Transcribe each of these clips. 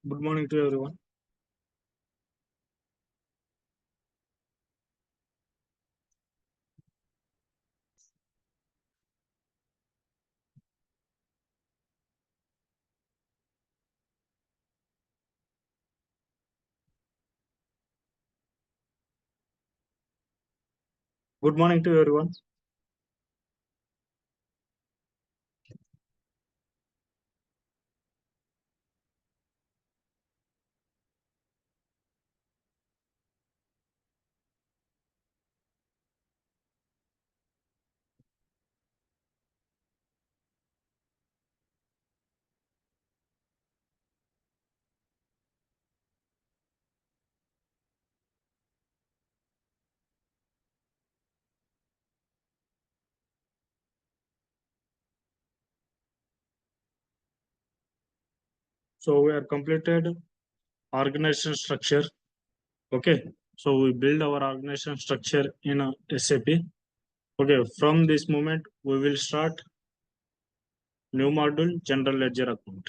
Good morning to everyone. Good morning to everyone. So we are completed organization structure. Okay. So we build our organization structure in a SAP. Okay. From this moment, we will start new module, general ledger account.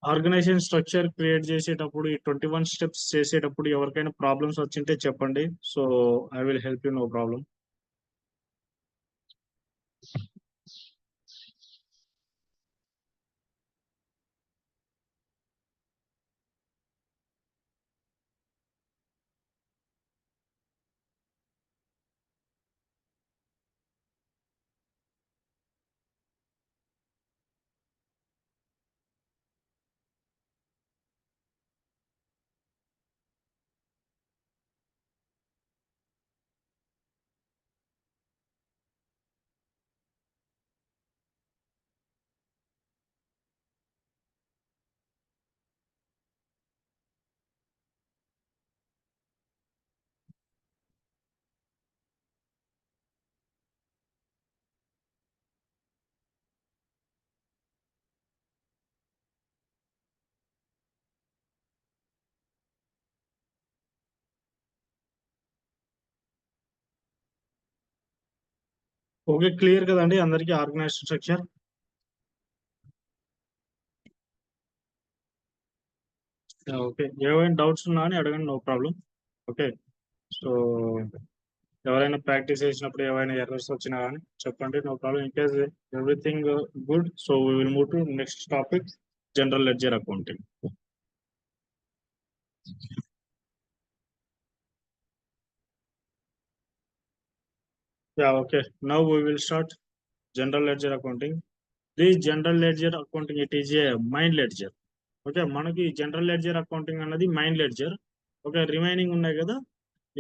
Organisation structure create చేసేటప్పుడు ఈ 21 steps చేసేటప్పుడు ఎవరికైనా problems వచ్చింటే చెప్పండి. So I will help you, no problem. Okay, clear కదండి అందరికీ organisation structure? Okay, ఏమైనా doubts ఉన్నా అని అడగండి, నో ప్రాబ్లం. ఓకే. సో ఎవరైనా ప్రాక్టీస్ చేసినప్పుడు ఏమైనా ఎర్రర్స్ వచ్చినా కానీ చెప్పండి, no problem. In case everything good, so we will move to next topic, general ledger accounting. Yeah, okay. Now we will start general ledger accounting. This general ledger accounting, it is a mind ledger. Okay, మనకి general ledger accounting అన్నది mind ledger. Okay, remaining ఉన్నాయి కదా,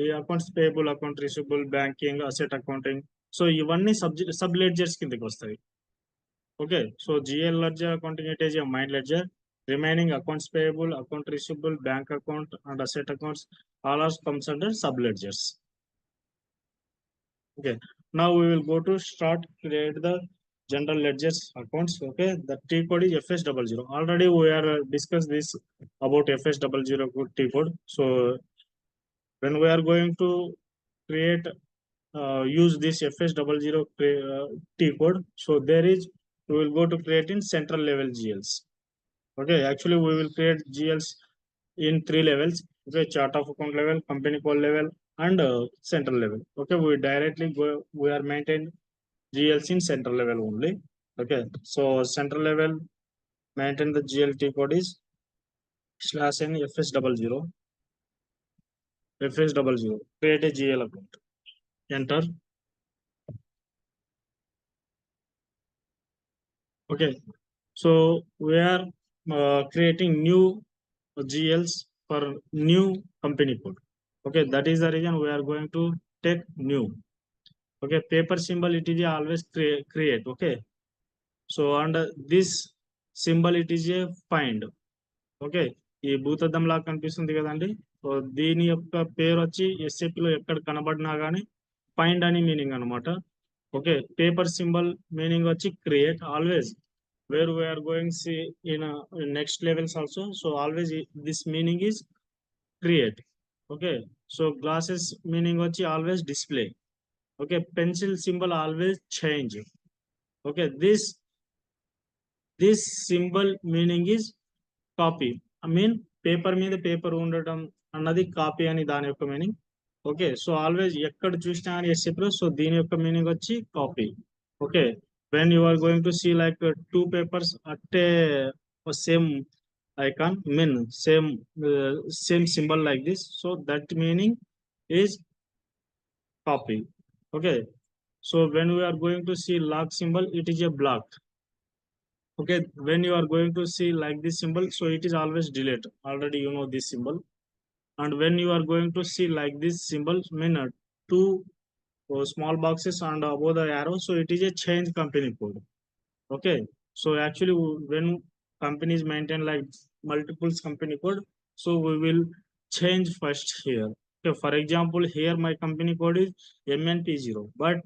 ఈ accounts payable, account receivable, banking, asset accounting, so ఇవన్నీ sub ledgers కిందకి వస్తాయి. Okay, so GL ledger accounting, it is a mind ledger. Remaining accounts payable, account receivable, bank account and asset accounts all are comes under sub ledgers. Okay, now we will go to start create the general ledgers accounts. Okay, the T code is FS00. Already we are discussed this about FS00 T code. So when we are going to create use this FS00 T code, so there is, we will go to create in central level GLs. Okay, actually we will create GLs in 3 levels. Okay, chart of account level, company code level, and central level. Okay, we directly go, we are maintain GLs in central level only. Okay, so central level maintain the GLT code is /n FS00. FS00, create a GL account, enter. Okay, so we are creating new GLs for new company code. Okay, that is the reason we are going to take new. Okay, paper symbol, it is always create. Okay, so under this symbol, it is a find. Okay, ఈ భూతద్దం లాగా కనిపిస్తుంది కదండి, so దీని యొక్క పేరు వచ్చి SAP లో ఎక్కడ కనబడినా కానీ ఫైండ్ అని మీనింగ్ అనమాట. ఓకే, పేపర్ సింబల్ మీనింగ్ వచ్చి create. Always where we are going see in next levels also, so always this meaning is create. Okay, so glasses meaning వచ్చి always display. Okay, pencil symbol always change. Okay, this symbol meaning is copy. I mean paper మీద paper ఉండటం అన్నది copy అని దాని యొక్క meaning. Okay, so always ఎక్కడ చూసినా అని చెప్పారు. సో దీని యొక్క మీనింగ్ వచ్చి copy. Okay, when you are going to see like two papers at a same icon mean same symbol like this, so that meaning is copy. Okay, so when we are going to see lock symbol, it is a block. Okay, when you are going to see like this symbol, so it is always delete, already you know this symbol. And when you are going to see like this symbol mean two small boxes and above the arrow, so it is a change company code. Okay, so actually when companies maintain like multiples company code, so we will change first here. Okay, for example here my company code is MNP0, but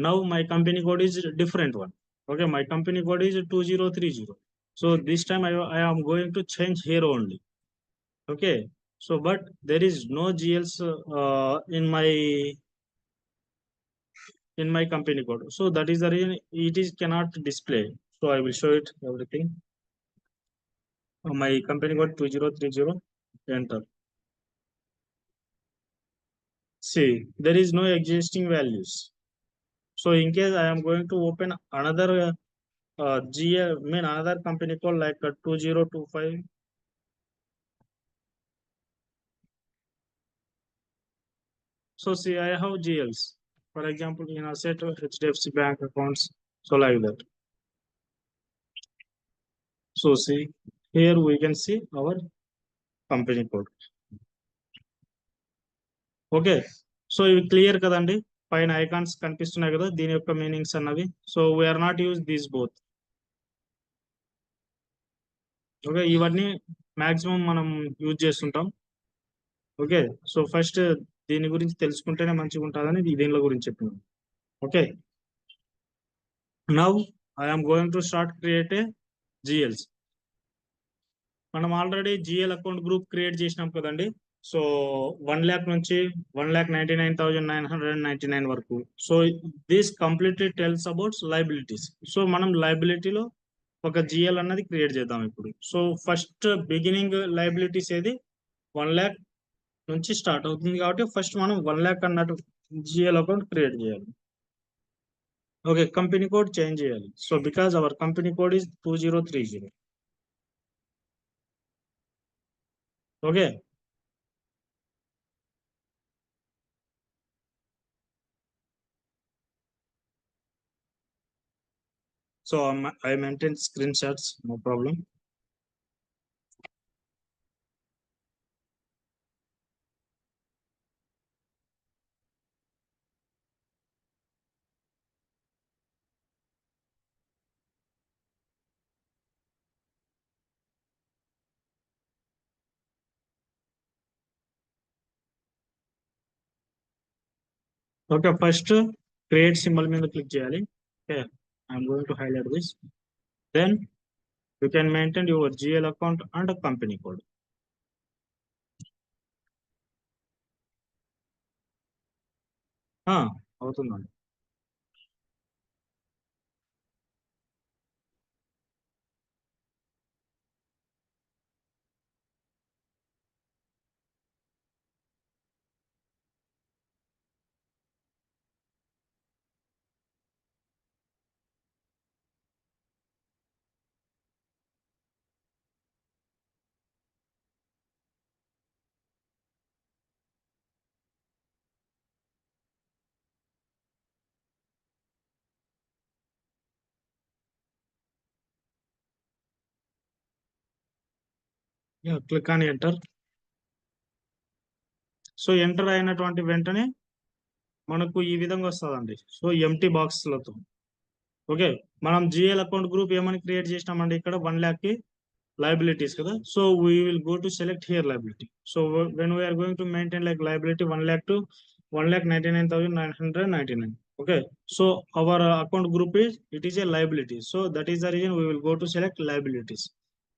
now my company code is different one. Okay, my company code is 2030. So this time I am going to change here only. Okay, so but there is no GLs in my company code, so that is the reason it is cannot display. So I will show it everything. My company code 2030, enter. See, there is no existing values. So in case I am going to open another GL mean another company code like 2025. So see, I have GLs, for example in asset HDFC bank accounts, so like that. So see, here we can see our company code. Okay, so ఇవి clear కదండి, పైన icons కనిపిస్తున్నాయి కదా దీని యొక్క meanings అన్నవి. So we are not use these both. Okay, ఇవన్నీ maximum మనం యూజ్ చేస్తుంటాం. ఓకే, సో ఫస్ట్ దీని గురించి తెలుసుకుంటేనే మంచిగా ఉంటుందని దీనిలో గురించి చెప్పినాం. Okay, now I'm going to start create a GLs. మనం already GL account group create చేసినాం కదండి. సో 1 lakh నుంచి 1,99,999 వరకు. So this completely tells about liabilities. So మనం లైబిలిటీలో ఒక జిఎల్ అన్నది క్రియేట్ చేద్దాం ఇప్పుడు. సో ఫస్ట్ బిగినింగ్ లైబిలిటీస్ ఏది 1 lakh నుంచి స్టార్ట్ అవుతుంది కాబట్టి ఫస్ట్ మనం 1 lakh అన్నట్టు జిఎల్ అకౌంట్ క్రియేట్ చేయాలి. ఓకే, కంపెనీ కోడ్ చేంజ్ చేయాలి. So because our company code is 2030. Okay, so I maintain screenshots, no problem. Okay, first create symbol మీద click చేయాలి. Okay, I'm going to highlight this. Then you can maintain your GL account and a company code. అవుతుందండి. Click అని enter. So enter అయినటువంటి వెంటనే మనకు ఈ విధంగా వస్తుందండి. సో ఎంటీ బాక్స్లతో. ఓకే, మనం జిఎల్ అకౌంట్ గ్రూప్ ఏమని క్రియేట్ చేసినామండి ఇక్కడ 1 lakh కి liabilities kada. So we will go to select here liability. So when we are going to maintain like liability 1 lakh to 1,99,999. Okay, so our account group is it is a liability, so that is the reason we will go to select liabilities.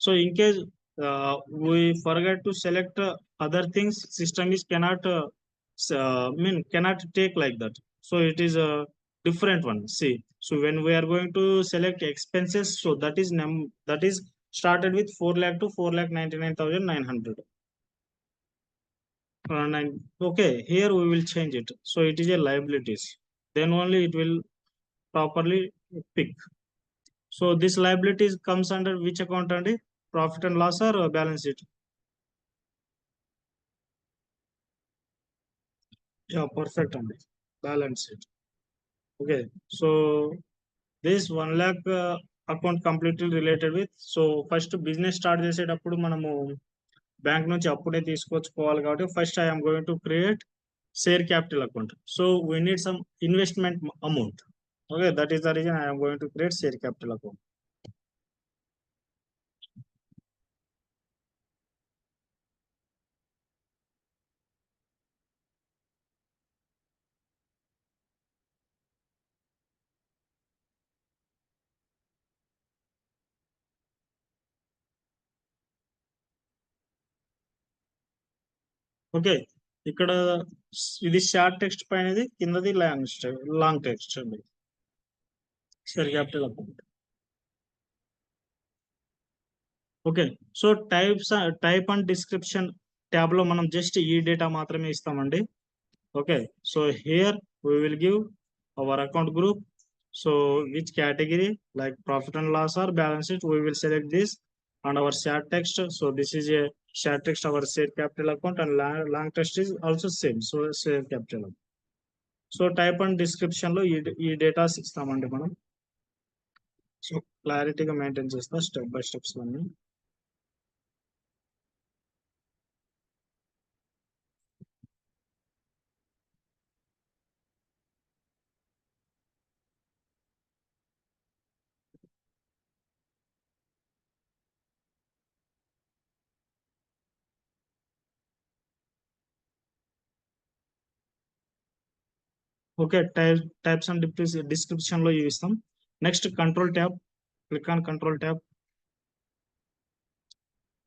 So in case we forget to select other things, system is cannot mean cannot take like that. So it is different one. See, so when we are going to select expenses, so that is started with 4 lakh to 4,99,900. Okay, here we will change it, so it is a liabilities, then only it will properly pick. So this liabilities comes under which account, and profit and loss or balance sheet? Yeah, perfect, and balance sheet. Okay, so this 1 lakh account completely related with, so first business start చేసేటప్పుడు మనము bank నుంచి అప్పుడే తీసుకొచ్చుకోవాలి కాబట్టి first I'm going to create share capital account. So we need some investment amount. Okay, that is the reason I'm going to create share capital account. Okay, ఇక్కడ ఇది short text పైనది, కిందది long text అండి. Share capital account. Okay, so type and description tab లో మనం just ఈ data మాత్రమే ఇస్తామండి. Okay, so here we will give our account group, so which category, like profit and loss or balance sheet, we will select this, and our short text, so this is a short text, our share capital account, and long text is also same, so share capital account. So type and description లో ఈ data ఇస్తామండి మనం. So క్లారిటీగా maintain చేస్తాం step by steps అన్ని. Okay, types and description లో ఇవి ఇస్తాం. Next control tab, click on control tab.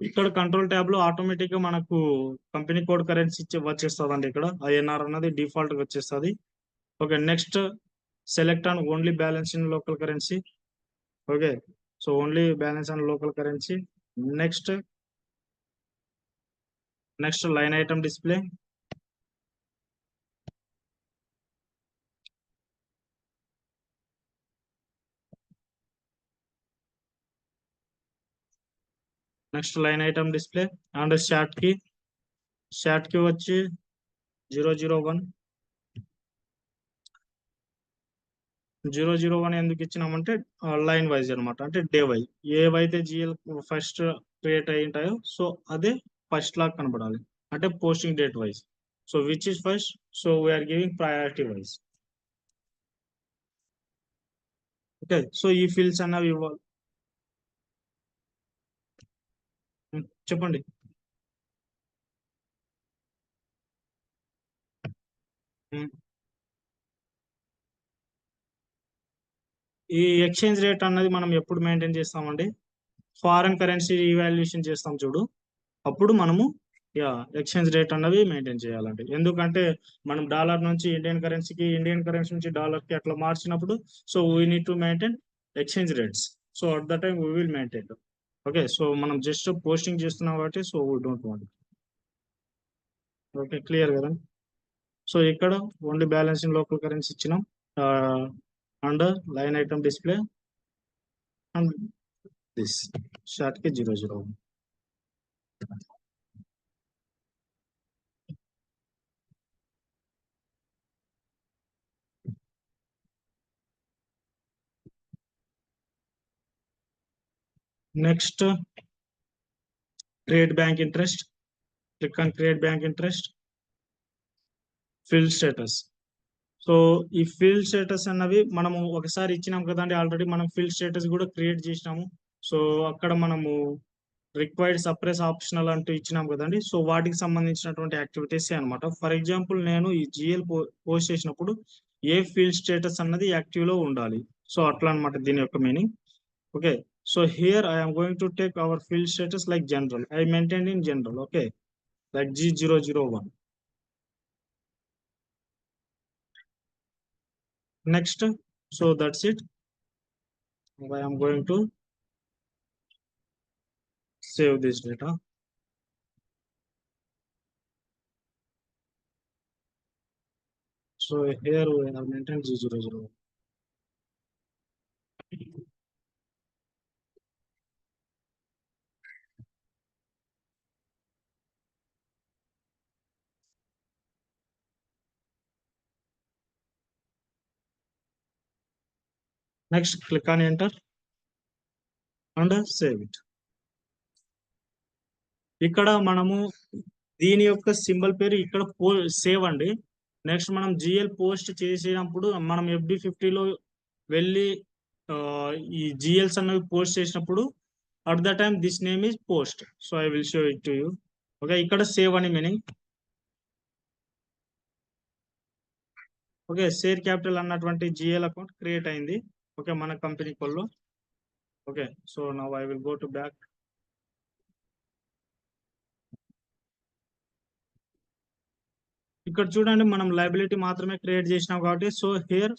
ఇక్కడ కంట్రోల్ ట్యాబ్ లో ఆటోమేటిక్ గా మనకు కంపెనీ కోడ్ కరెన్సీ వచ్చేస్తుంది అండి. ఇక్కడ ఐఎన్ఆర్ అన్నది డిఫాల్ట్ గా వచ్చేస్తుంది. Okay, next select on only balance in local currency. Okay, so only balance on local currency. Next line item display. Next line item display and short కి వచ్చి 001. 001 ఎందుకు ఇచ్చినామంటే line wise అనమాట, అంటే డే వైజ్ ఏవైతే GL first create అయి ఉంటాయో సో అదే ఫస్ట్ లాగా కనబడాలి, అంటే posting date wise. So which is first, so we're giving priority wise. Okay, so ఈ ఫీల్డ్స్ అన్నవి ఇవ్వాలి. చెప్పండి. ఈ ఎక్స్చేంజ్ రేట్ అన్నది మనం ఎప్పుడు మెయింటైన్ చేస్తామండి? ఫారెన్ కరెన్సీ ఈవాల్యుయేషన్ చేస్తాం చూడు, అప్పుడు మనము ఎక్స్చేంజ్ రేట్ అన్నది మెయింటైన్ చేయాలండి. ఎందుకంటే మనం డాలర్ నుంచి ఇండియన్ కరెన్సీకి, ఇండియన్ కరెన్సీ నుంచి డాలర్ కి అట్లా మార్చినప్పుడు so we need to maintain exchange rates. So at the time we will maintain. Okay, so మనం జస్ట్ పోస్టింగ్ చేస్తున్నాం కాబట్టి so we don't want. Okay, clear కదా? సో ఇక్కడ only balance in local currency ఇచ్చినాం, and line item display and this short కి 001. Next create bank interest. Click on create bank interest. Field status. So ఈ field status అన్నవి మనము ఒకసారి ఇచ్చినాం కదండి, ఆల్రెడీ మనం ఫీల్డ్ స్టేటస్ కూడా క్రియేట్ చేసినాము. సో అక్కడ మనము రిక్వైర్డ్ సప్రెస్ ఆప్షనల్ అంటూ ఇచ్చినాం కదండి, సో వాటికి సంబంధించినటువంటి యాక్టివిటీస్ అనమాట. ఫర్ ఎగ్జాంపుల్ నేను ఈ జిఎల్ పోస్ట్ చేసినప్పుడు ఏ ఫీల్డ్ స్టేటస్ అన్నది యాక్టివ్ లో ఉండాలి, సో అట్లా అనమాట దీని యొక్క meaning. Okay, so here I am going to take our field status like general. I maintained in general. Okay, like G001. Next, so that's it. I am going to save this data. So here we have maintained G00. Next, click on enter and save it. ఇక్కడ మనము దీని యొక్క symbol పేరు ఇక్కడ save అండి. Next మనం GL post చేసినప్పుడు మనం FD50లో వెళ్ళి ఈ జిఎల్స్ అన్నవి పోస్ట్ చేసినప్పుడు at the time this name is post. So I will show it to you. Okay, ఇక్కడ సేవ్ అని మీనింగ్. ఓకే, షేర్ క్యాపిటల్ అన్నటువంటి జిఎల్ అకౌంట్ క్రియేట్ అయింది. ఓకే, మన కంపెనీ కోల్లో. Okay, so now I will go to back. ఇక్కడ చూడండి, మనం liability మాత్రమే క్రియేట్ చేసినాం కాబట్టి so here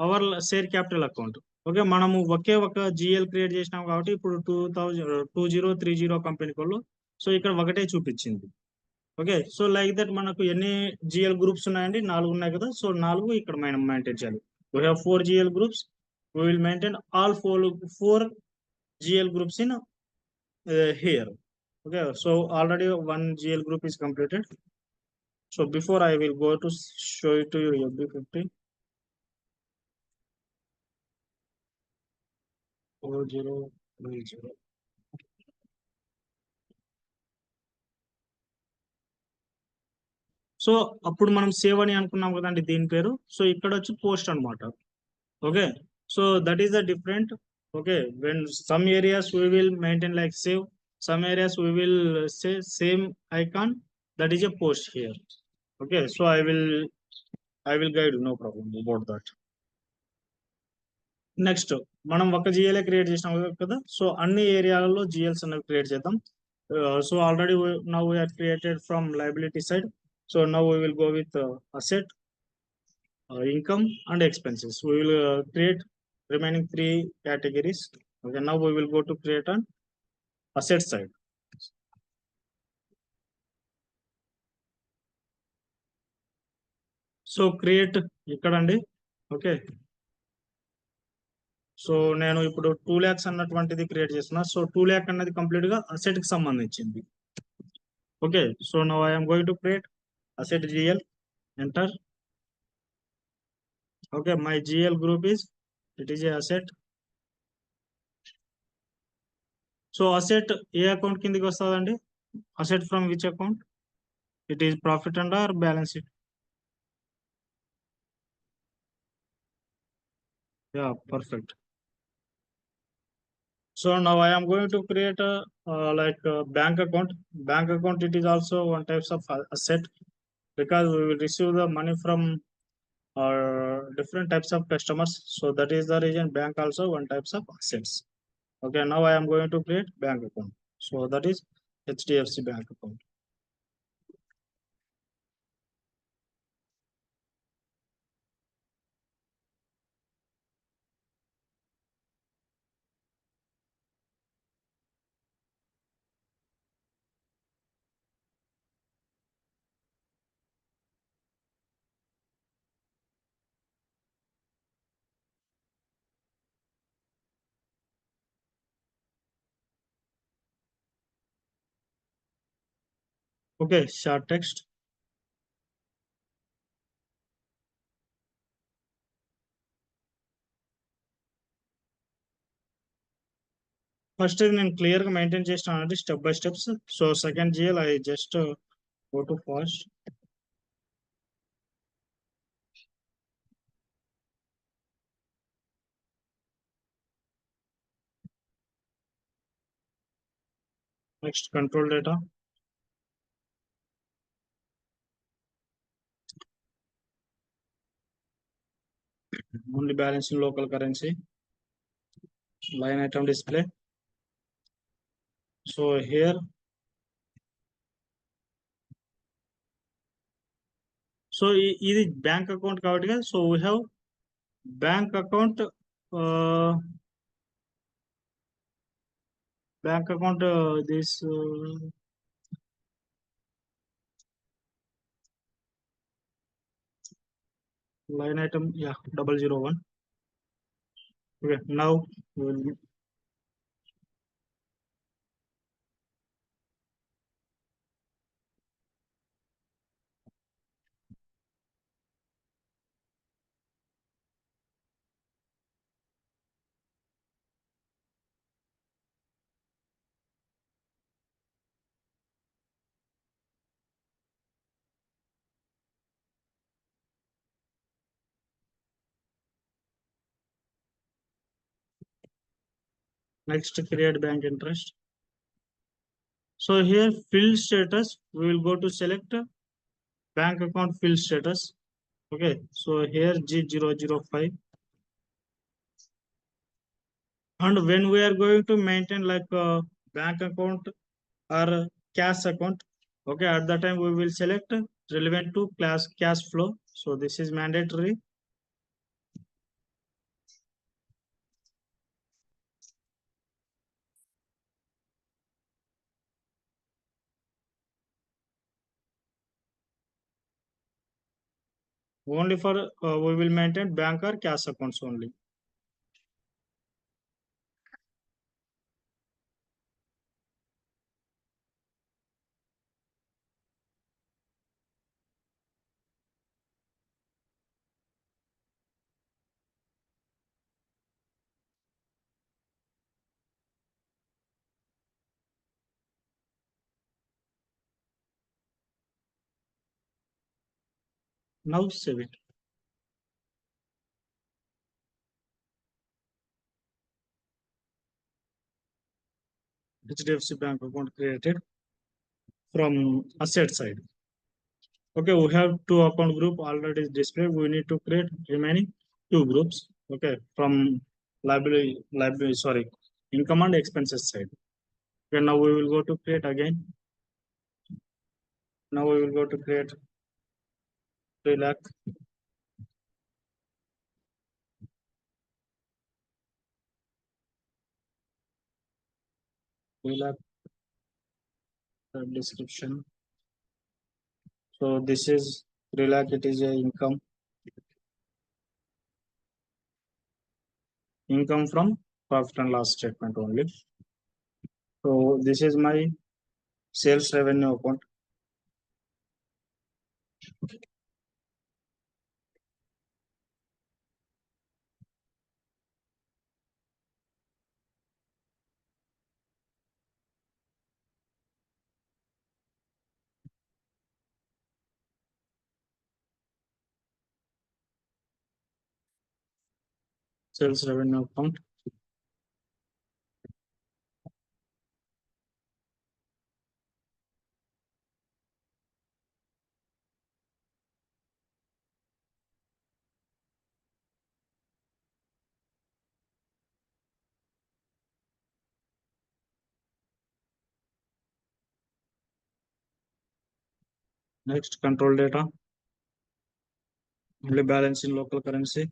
our share capital account. Okay, మనము ఒకే ఒక జిఎల్ క్రియేట్ చేసినాం కాబట్టి ఇప్పుడు 2030 కంపెనీ కోళ్ళు. సో ఇక్కడ ఒకటే చూపించింది. ఓకే, సో లైక్ దట్ మనకు ఎన్ని జిఎల్ గ్రూప్స్ ఉన్నాయండి? 4 ఉన్నాయి కదా. సో 4 ఇక్కడ మనం మెయింటైన్ చేయాలి. We have 4 GL groups. We will maintain all 4 GL groups in here. Okay, so already one GL group is completed. So before I will go to show it to you FD50 4030. So అప్పుడు మనం save అని అనుకున్నాం కదండి దీని పేరు. So ఇక్కడ వచ్చి post అనమాట. Okay, so that is the different. Okay, when some areas we will maintain like save, some areas we will say same icon, that is a post here. Okay, so I will guide you, no problem about that. Next మనం ఒక GLA create చేసినాం కదా. So అన్ని ఏరియాలలో GLs అనేవి create చేద్దాం. So already now we're created from liability side. So now we will go with asset, income and expenses. We will create remaining 3 categories. Okay, now we will go to create an asset side. So create ఇక్కడ అండి. Okay, so నేను ఇప్పుడు 2 lakhs అన్నటువంటిది create చేస్తున్నా. So 2 lakh అన్నది complete గా asset కి సంబంధించింది. Okay, so now I'm going to create asset GL. Enter. Okay, my GL group is it is A asset. So asset A account కిందకి వస్తుందండి? Asset from which account? It is profit and are balance sheet? Yeah, perfect. So now I am going to create a like a bank account. Bank account, it is also one types of asset, because we will receive the money from different types of customers. So that is the reason bank also one types of assets. Okay, now I am going to create bank account. So that is HDFC bank account. Okay, short text. First is నేను clear గా maintain చేస్తానండి step by steps. So second GL I just go to fast. Next, control data. Only balance in local currency. Line item display. So here, so ఇది bank account కాబట్టి, so we have bank account, uh, this line item, yeah, 001. Okay, now we'll next create bank interest. So here field status, we will go to select bank account field status. Okay, so here G005. And when we are going to maintain like a bank account or cash account, okay, at that time we will select relevant to class cash flow. So this is mandatory. Only for we will maintain bank or cash accounts only. Now save it. HDFC Bank account created from asset side. Okay, we have two account group already displayed. We need to create remaining two groups. Okay, from liability, sorry, income and expenses side. Okay, now we will go to create again. Now we will go to create 3 lakh. 3 lakh description. So this is 3 lakh. It is a income from profit and loss statement only. So this is my sales revenue account. Sales revenue account. Next, control data. Only balance in local currency.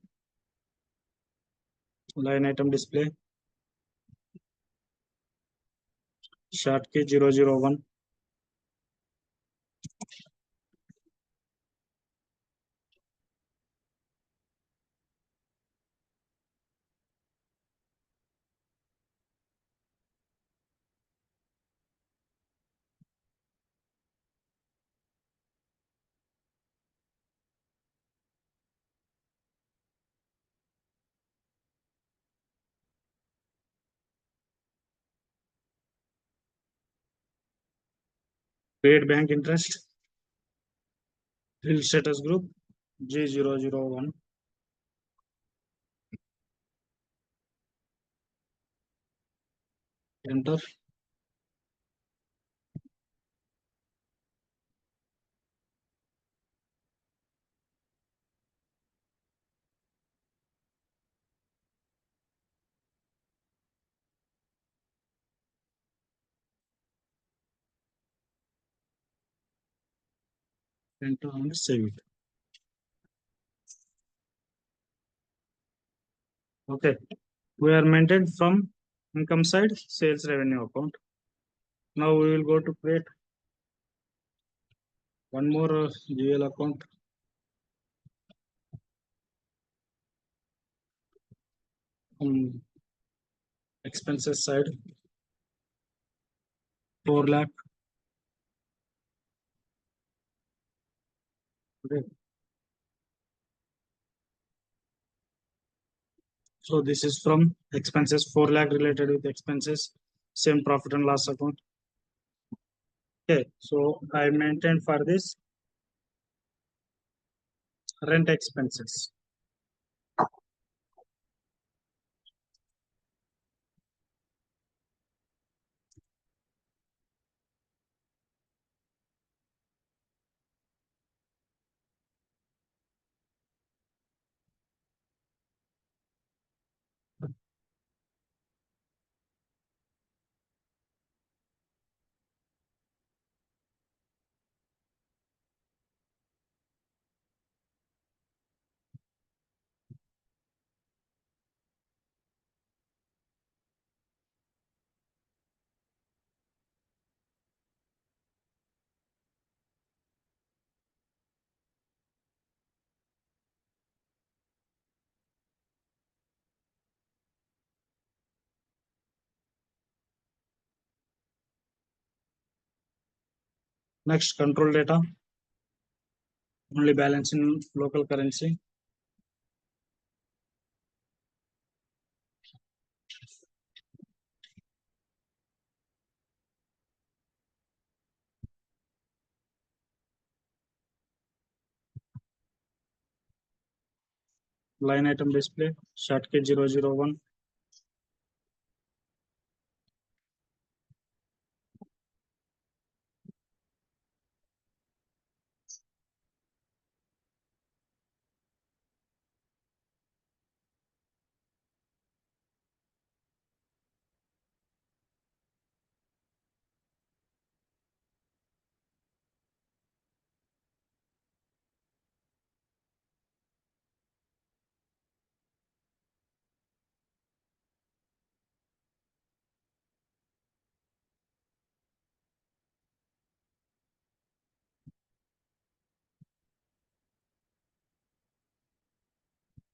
Line item display. Short key 001. Paid bank interest. Field status group G001. Enter. Enter and save it. Okay, we are maintained from income side sales revenue account. Now we will go to create one more GL account. Expenses side 4 lakh. Okay. So this is from expenses 4 lakh related with expenses, same profit and loss account. Okay, so I maintained for this rent expenses. Next, control data, only balance in local currency. Line item display, Shortcut 001.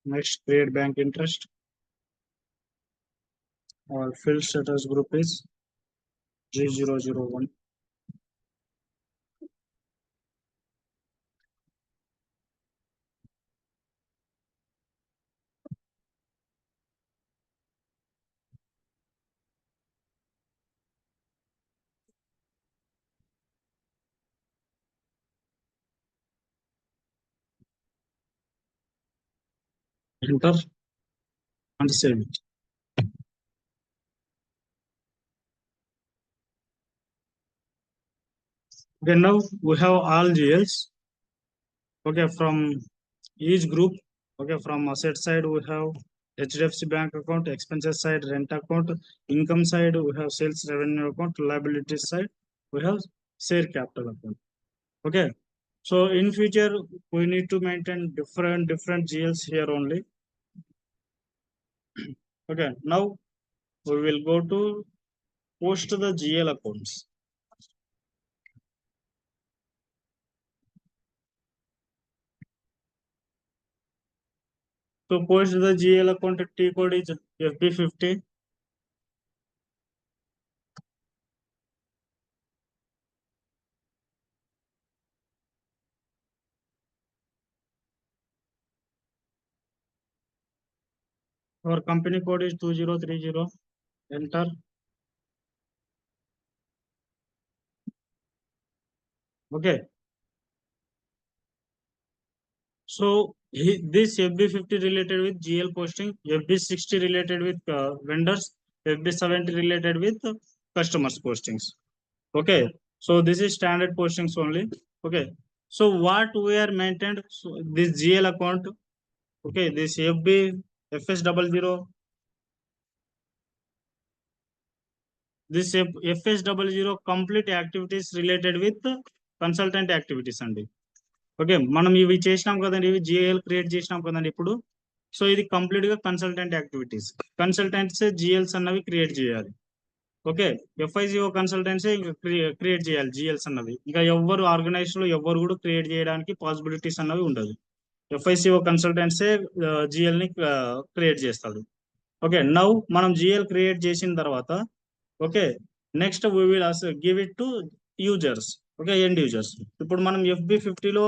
Next, create bank interest. Our field status group is G001. Enter and save it. Okay, now we have all GLs. Okay, from each group. Okay, from asset side we have HDFC bank account, expenses side rent account, income side we have sales revenue account, liability side we have share capital account. Okay, so in future we need to maintain different GLs here only. Okay, now we will go to post the GL accounts. So post the GL account T code is FB50. Our company code is 2030. Enter. Okay. So this FB50 related with GL posting, FB60 related with vendors, FB70 related with customers postings. Okay. So this is standard postings only. Okay. So what we are maintained, so this GL account, okay, this FB FS00, this FS00 complete activities related with consultant activities అండి. Okay, మనం ఇవి చేసినాం కదండి, ఇవి GIL create చేసినాం కదండి ఇప్పుడు. So ఇది కంప్లీట్ గా కన్సల్టెంట్ యాక్టివిటీస్. కన్సల్టెంట్స్ జిఎల్స్ అన్నవి క్రియేట్ చేయాలి. ఓకే, ఎఫ్ఐసిఓ కన్సల్టెన్సీ ఇంకా క్రియేట్ చేయాలి జిఎల్స్ అన్నవి. ఇంకా ఎవ్వరు ఆర్గనైజేషన్ లో ఎవ్వరు కూడా క్రియేట్ చేయడానికి పాసిబిలిటీస్ అన్నవి ఉండదు. ఎఫ్ఐసిఓ కన్సల్టెన్సీ జిఎల్ ని క్రియేట్ చేస్తాడు. ఓకే, నౌ మనం జిఎల్ క్రియేట్ చేసిన తర్వాత okay next we will give it to users. Okay, end users. ఇప్పుడు మనం FB50లో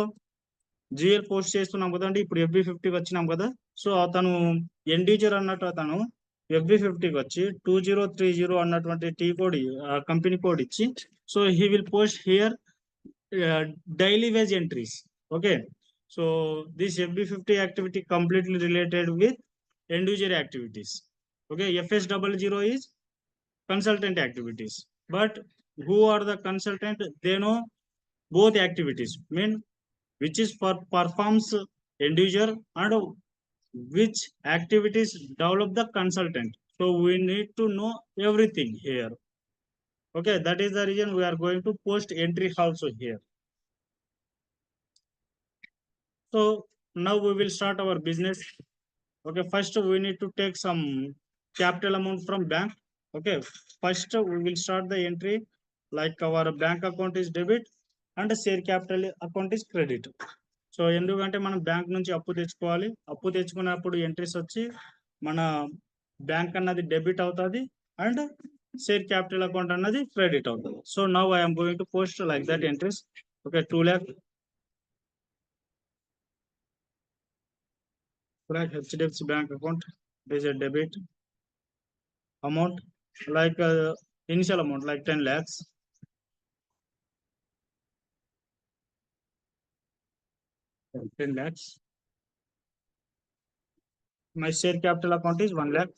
జిఎల్ పోస్ట్ చేస్తున్నాం కదండి. ఇప్పుడు FB50కి వచ్చినాం కదా. సో అతను ఎండ్ యూజర్ అన్నట్టు అతను FB50కి వచ్చి 2030 అన్నటువంటి టీ కోడ్ కంపెనీ కోడ్ ఇచ్చి so he will post here daily wage entries. Okay, so this FB50 activity completely related with end user activities. Okay, FS00 is consultant activities, but who are the consultant? They know both activities, mean which is for performs end user and which activities develop the consultant. So we need to know everything here. Okay, that is the reason we are going to post entry also here. So now we will start our business. Okay, first we need to take some capital amount from bank. Okay, first we will start the entry like our bank account is debit and share capital account is credit. So ఎందుకంటే మనం bank నుంచి అప్పు తెచ్చుకోవాలి. అప్పు తెచ్చుకున్నప్పుడు entries వచ్చి మన bank అన్నది డెబిట్ అవుతుంది అండ్ షేర్ క్యాపిటల్ అకౌంట్ అన్నది క్రెడిట్ అవుతుంది. So now I'm going to post like that entries. Okay, 2 lakh HDFC bank account is a debit amount like initial amount like 10 lakhs. $10 lakhs. My share capital account is 1 lakh.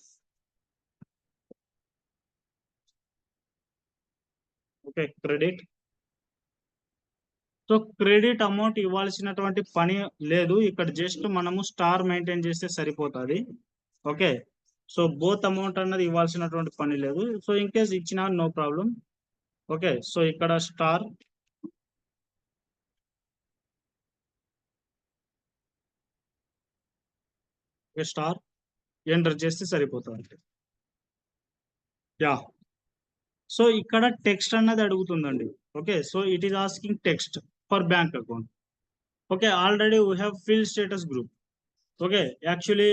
Okay, credit. So credit amount ఇవ్వాల్సినటువంటి పని లేదు ఇక్కడ, just మనము star maintain చేస్తే సరిపోతుంది. Okay, so both amount అన్నది ఇవ్వాల్సినటువంటి పని లేదు. సో ఇన్ కేస్ ఇచ్చినా నో ప్రాబ్లం. ఓకే, సో ఇక్కడ స్టార్ స్టార్ ఎంటర్ చేస్తే సరిపోతుంది. యా, సో ఇక్కడ టెక్స్ట్ అన్నది అడుగుతుందండి. Okay, so it is asking text for bank account. Okay, already we have fill status group. Okay, actually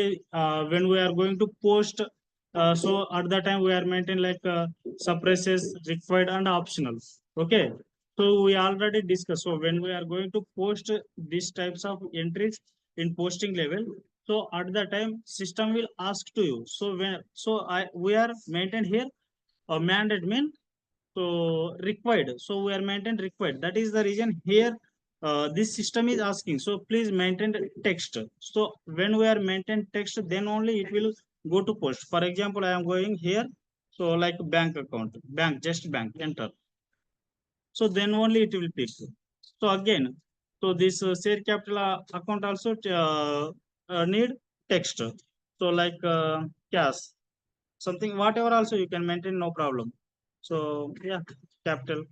when we are going to post so at that time we are maintain like suppresses, required and optional. Okay, so we already discussed. So when we are going to post these types of entries in posting level, so at that time system will ask to you. So when we are maintained here mandate mean so required. So we are maintained required. That is the reason here this system is asking. So please maintain text. So when we are maintain text, then only it will go to post. For example, I am going here. So like bank account, bank, just bank, enter. So then only it will pick. So again, so this share capital account also need text. So like cash, something, whatever also you can maintain, no problem. So yeah, capital.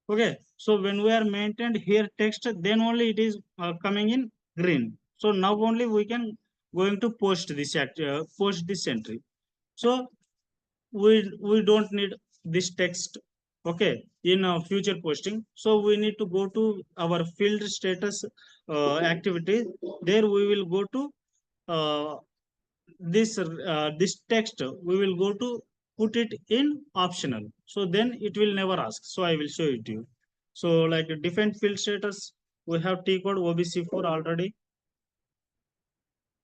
Okay, so when we are maintained here text, then only it is coming in green. So now only we can going to post this post this entry. So we don't need this text. Okay, in future posting. So we need to go to our field status activity. There we will go to this text. We will go to put it in optional. So then it will never ask. So I will show it to you. So like different field status, we have T code OBC4 already.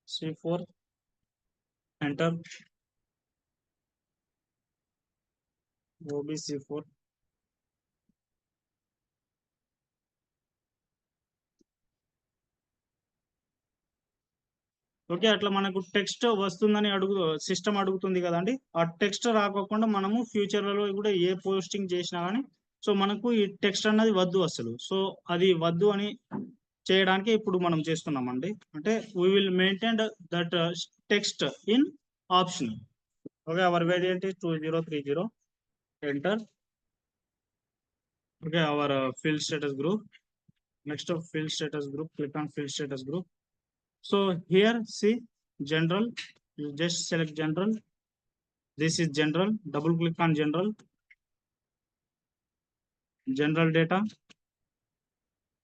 C4, enter. OBC4. Okay, అట్లా మనకు text వస్తుందని system అడుగుతుంది కదండి. ఆ text రాకోకుండా మనము ఫ్యూచర్లలో కూడా ఏ posting చేసినా కానీ సో మనకు ఈ టెక్స్ట్ అన్నది వద్దు అసలు. సో అది వద్దు అని చేయడానికి ఇప్పుడు మనం చేస్తున్నామండి. అంటే we will maintain that text in option. Okay, our variant is 2030. Enter. Okay, our field status group. Next of field status group, click on field status group. So here see general, you just select general. This is general, double click on general data.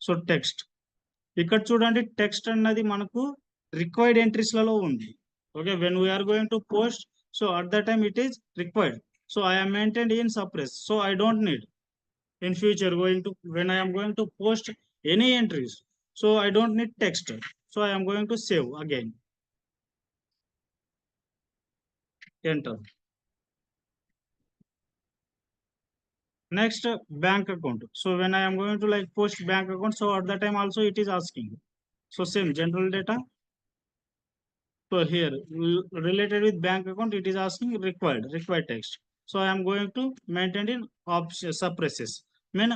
So text ఇక్కడ చూడండి text అన్నది మనకు required entries లలో ఉంది. Okay, when we're going to post, so at the time it is required. So I am maintained in suppress, so I don't need in future going to, when I am going to post any entries, so I don't need text, so I am going to save again, enter. Next, bank account. So when I am going to like post bank account, so at that time also it is asking, so same general data. So here related with bank account, it is asking required text. So I am going to maintain in option suppresses. Mean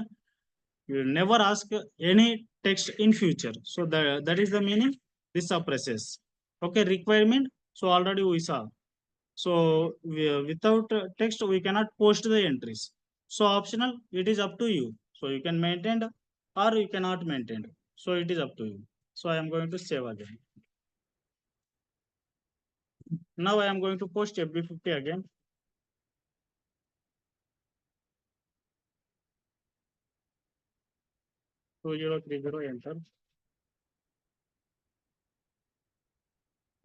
you will never ask any text in future. So that is the meaning. This suppresses. Okay, requirement. So already we saw. So without text we cannot post the entries. So optional. It is up to you. So you can maintain or you cannot maintain. So it is up to you. So I am going to save again. Now I am going to post FB50 again. 2030 enter.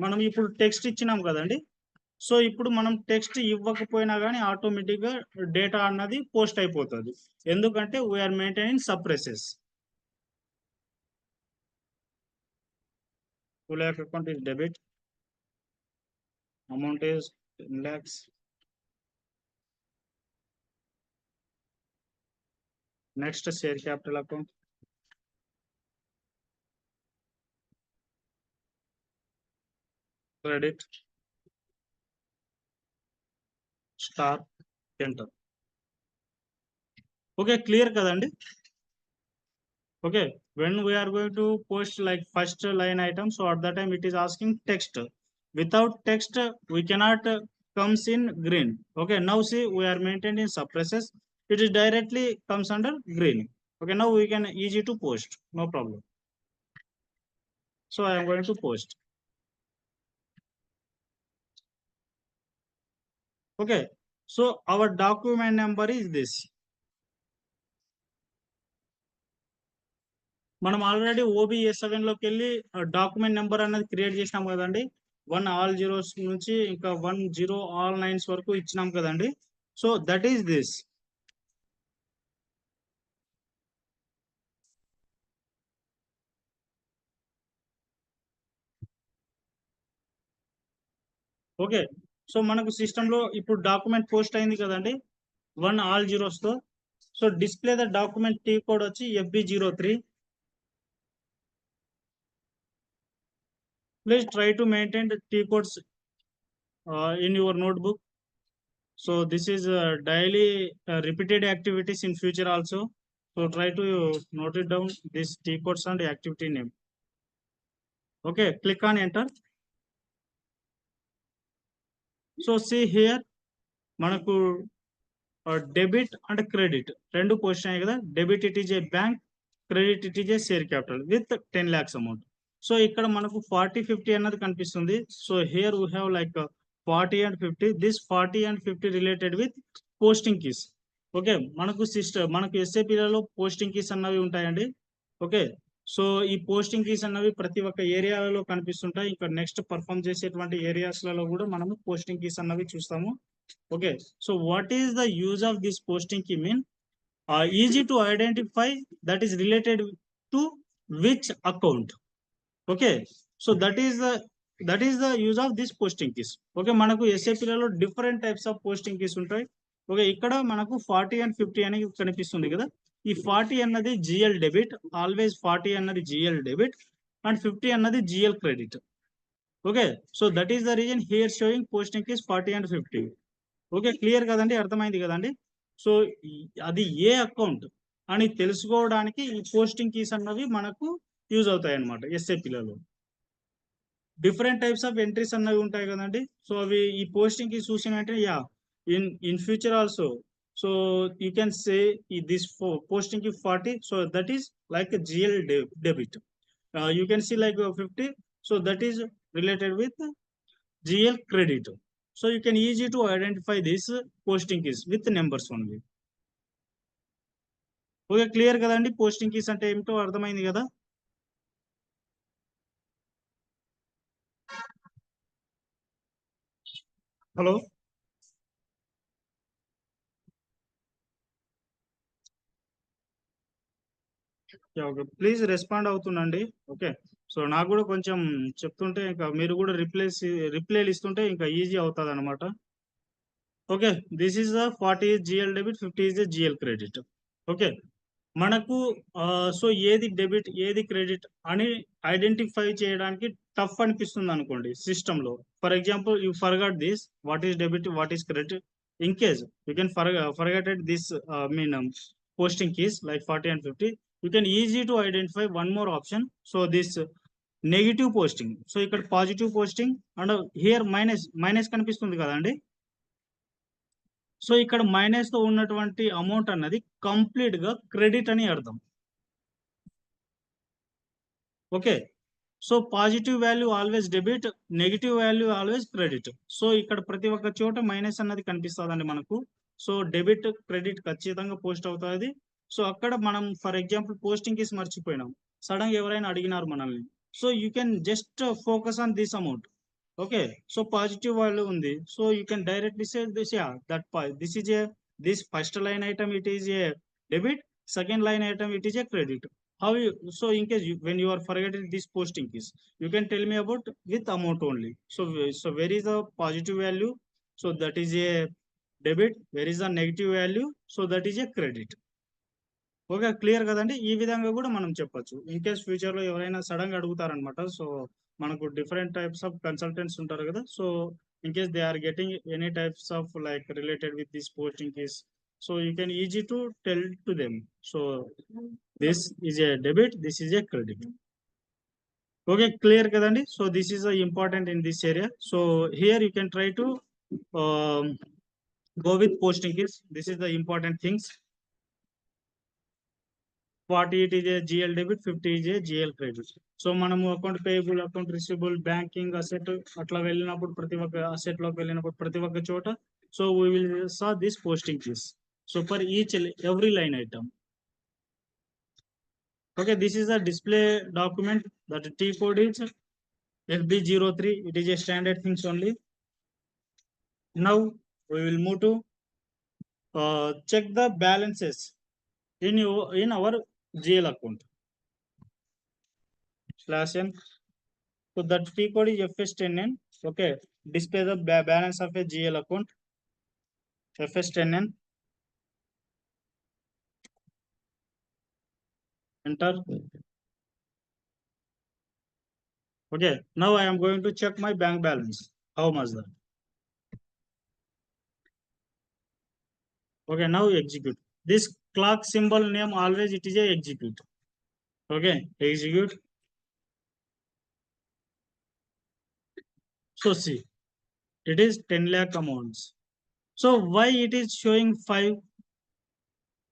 మనం ఇప్పుడు text ఇచ్చినాం కదండి. So ఇప్పుడు మనం text ఇవ్వకపోయినా కానీ automatic గా data అన్నది పోస్ట్ అయిపోతుంది. ఎందుకంటే we're maintaining suppresses. 2 lakh account is debit, amount is 10 lakhs. Next, share capital account. Credit, star, enter. Okay, clear kadandi. Okay, when we are going to post like first line item, so at that time it is asking text. Without text we cannot comes in green. Okay, now see we are maintaining suppresses, it is directly comes under green. Okay, now we can easy to post, no problem. So I am going to post. Okay, so our document number is this. మనం already OBS7 లోకి వెళ్ళి document number అనేది create చేసినాం కదండి. 1 all zeros నుంచి ఇంకా 10 all nines వరకు ఇచ్చినాం కదండి. So that is this. Okay, so మనకు సిస్టమ్ లో ఇప్పుడు డాక్యుమెంట్ పోస్ట్ అయింది కదండి 1 all zeros తో. So display the document T code వచ్చి FB03. Please try to maintain T codes in your notebook. So this is daily repeated activities in future also. So try to note it down, this T codes and activity name. Okay, click on enter. So see here, manaku debit and credit rendu question ayi kada. Debit it is a bank, credit it is a share capital with 10 lakhs amount. So ikkada manaku 40-50 annadi kanipistundi. So here we have like 40 and 50. This 40 and 50 related with posting keys. Okay, మనకు మనకు ఎస్ఏపీలలో posting keys అన్నవి ఉంటాయండి. Okay, so ఈ posting keys అన్నవి ప్రతి ఒక్క ఏరియాలలో కనిపిస్తుంటాయి. ఇక్కడ నెక్స్ట్ పర్ఫామ్ చేసేటువంటి ఏరియాస్లలో కూడా మనము పోస్టింగ్ కీస్ అన్నవి చూస్తాము. Okay, so what is the use of this posting key mean easy to identify that is related to which account. Okay, so that is the use of this posting keys. Okay, మనకు ఎస్ఏపీలలో different types of posting keys ఉంటాయి. Okay, ఇక్కడ మనకు 40 and 50 అని కనిపిస్తుంది కదా. ఈ 40 అన్నది GL డెబిట్, ఆల్వేస్ 40 అన్నది GL డెబిట్ అండ్ 50 అన్నది GL credit. Okay, so that is the reason here showing posting keys 40 and 50. Okay, clear కదండి, అర్థమైంది కదండి. సో అది ఏ అకౌంట్ అని తెలుసుకోవడానికి ఈ పోస్టింగ్ కీస్ అన్నవి మనకు యూజ్ అవుతాయి అన్నమాట. ఎస్ఏపీలలో డిఫరెంట్ టైప్స్ ఆఫ్ ఎంట్రీస్ అన్నవి ఉంటాయి కదండి. సో అవి ఈ పోస్టింగ్ కీస్ చూసిన వెంటనే in future also, So you can say this for posting key 40, so that is like a GL debit. You can see like 50, so that is related with GL credit. So you can easy to identify this posting keys with numbers only. Okay, clear కదండి? Posting keys అంటే ఏమిటో అర్థమైంది కదా? Hello, okay, please respond అవుతుండండి. Okay, so నాకు కూడా కొంచెం చెప్తుంటే ఇంకా మీరు కూడా రిప్లైలు ఇస్తుంటే ఇంకా ఈజీ అవుతుంది అనమాట. Okay, this is the 40 is GL debit, 50 is a GL credit. Okay, మనకు సో ఏది డెబిట్ ఏది క్రెడిట్ అని ఐడెంటిఫై చేయడానికి టఫ్ అనిపిస్తుంది అనుకోండి సిస్టమ్ లో. For example you forgot this, what is debit what is credit. In case you can forget this mean posting keys like 40 and 50, you can easy to identify one more option. So this negative posting, so ఇక్కడ positive posting and here minus కనిపిస్తుంది కదండి. So ఇక్కడ minus తో ఉన్నటువంటి amount అన్నది complete గా credit అని అర్థం. Okay, so positive value always debit, negative value always credit. So ఇక్కడ ప్రతి ఒక్క చోట మైనస్ అన్నది కనిపిస్తుందండి మనకు. సో డెబిట్ క్రెడిట్ ఖచ్చితంగా పోస్ట్ అవుతుంది. సో అక్కడ మనం ఫర్ ఎగ్జాంపుల్ పోస్టింగ్ కేసు మర్చిపోయినాం, సడన్ గా ఎవరైనా అడిగినారు మనల్ని, so you can just focus on this amount. Okay, so positive value ఉంది, so you can directly say this, yeah that this is a, this first line item it is a debit, second line item it is a credit. How you, so in case when you are forgetting this posting keys, you can tell me about with amount only. So where is the positive value, so that is a debit, where is the negative value, so that is a credit. Okay, clear కదండి? ఈ విధంగా కూడా మనం చెప్పొచ్చు. In case future లో ఎవరైనా sudden గా అడుగుతారనమాట. సో మనకు డిఫరెంట్ టైప్స్ ఆఫ్ కన్సల్టెంట్స్ ఉంటారు కదా. So in case they are getting any types of like related with this posting case, so you can easy to tell to them. So this is a debit, this is a credit. Okay, clear కదండి? So this is important in this area. So here you can try to go with posting keys. This is the important things. 40 it is a GL debit, 50 is a GL credit. So మనము account payable, account receivable, banking asset అట్లా వెళ్ళినప్పుడు ప్రతి ఒక్క asset లోకి వెళ్ళినప్పుడు ప్రతి ఒక్క చోట, so we will saw this posting keys. So for each every line item. Okay, this is the display document that T code is FB03. It is a standard things only. Now we will move to check the balances in our GL account. /n. So that T code is FS10N. Okay, display the balance of a GL account. FS10N. Enter. Okay, now I am going to check my bank balance. How much that? Okay, now execute. This clock symbol name always it is a execute. Okay, execute. So see, it is 10 lakh amounts. So why it is showing 5?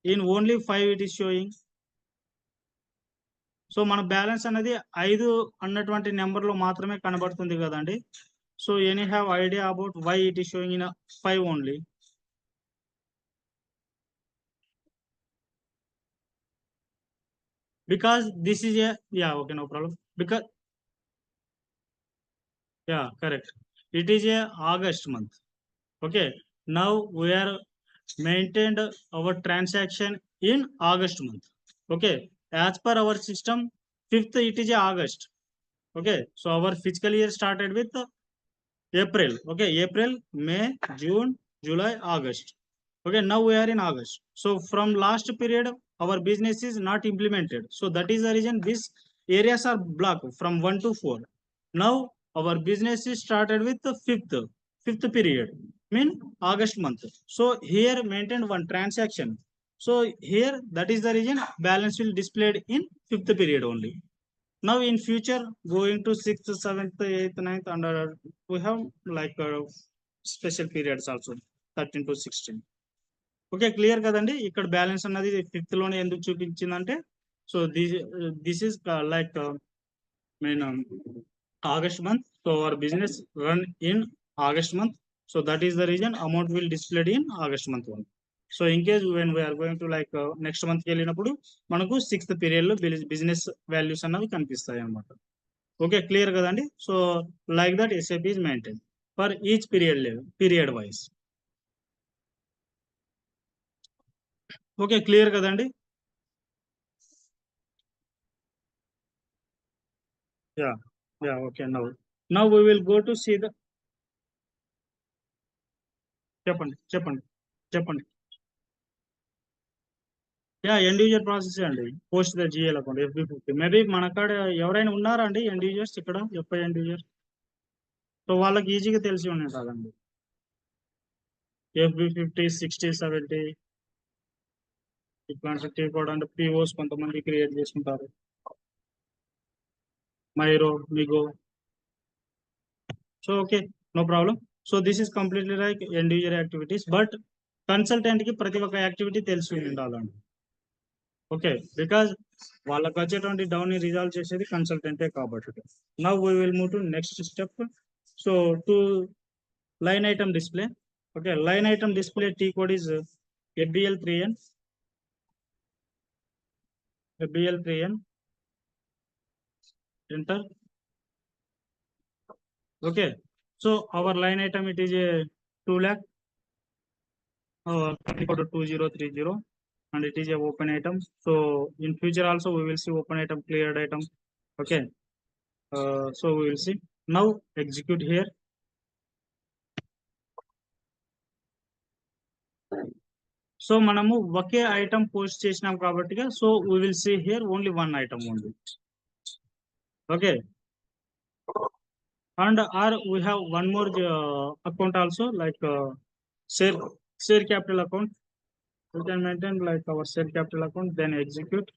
In only 5 it is showing. So మన balance అనేది 5 అన్నటువంటి number లో మాత్రమే కనబడుతుంది కదండి. So any have idea about why it is showing in 5 only? Because this is a, yeah, okay, no problem. Because, yeah, correct, it is a August month. Okay, now we are maintained our transaction in August month. Okay, as per our system 5th it is a August. Okay, so our fiscal year started with April. Okay, April, May, June, July, August. Okay, now we are in August. So from last period our business is not implemented, so that is the reason these areas are blocked from 1 to 4. Now our business is started with the fifth period, mean August month. So here maintain one transaction, so here that is the reason balance will displayed in 5th period only. Now in future going to 6th, 7th, 8th, 9th, and we have like special periods also 13 to 16. Okay, clear కదండి. ఇక్కడ balance అన్నది fifth లోనే ఎందుకు చూపించిందంటే, so this is like mean August month. So our business run in August month. So that is the reason amount will displayed in August month one. So in case when we are going to like next month కి వెళ్ళినప్పుడు మనకు sixth period లో business values అన్నవి కనిపిస్తాయి అన్నమాట. Okay, clear కదండి. So like that SAP is maintain for each period wise. Okay, clear కదండి. Yeah yeah okay. Now we will go to see the చెప్పండి చెప్పండి చెప్పండి. యా ఎండ్ యూజర్ ప్రాసెస్ అండి. Post the GL account FB50. Maybe మన కాడ ఎవరైనా ఉన్నారా అండి ఎండ్ యూజర్స్ ఇక్కడ, ఎఫ్ఐ ఎండ్ యూజర్? సో వాళ్ళకి ఈజీగా తెలిసి ఉన్నాయి కాదండి. FB50, 60, 70 ఇట్లాంటి టీ కూడా అంటే పిఓస్ కొంతమంది క్రియేట్ చేసుకుంటారు. MIRO, MIGO. So okay, no problem. So this is completely like end user activities. But consultant కి ప్రతి ఒక్క యాక్టివిటీ తెలిసి ఉండాలండి. ఓకే, బికాజ్ వాళ్ళకి వచ్చేటువంటి డౌన్ ని రిజాల్వ్ చేసేది కన్సల్టెంటే కాబట్టి. Now we will move to next step. So to line item display. Okay, line item display T code is FBL3N. Enter. Okay, so our line item it is a 2 lakh, code 2030, and it is a open item. So in future also we will see open item, cleared item. Okay, so we will see. Now execute here. So మనము ఒకే item post చేసినాం కాబట్టి, so we will see here only one item only. Okay, and or we have one more account also, like share capital account. We can maintain like our share capital account, then execute.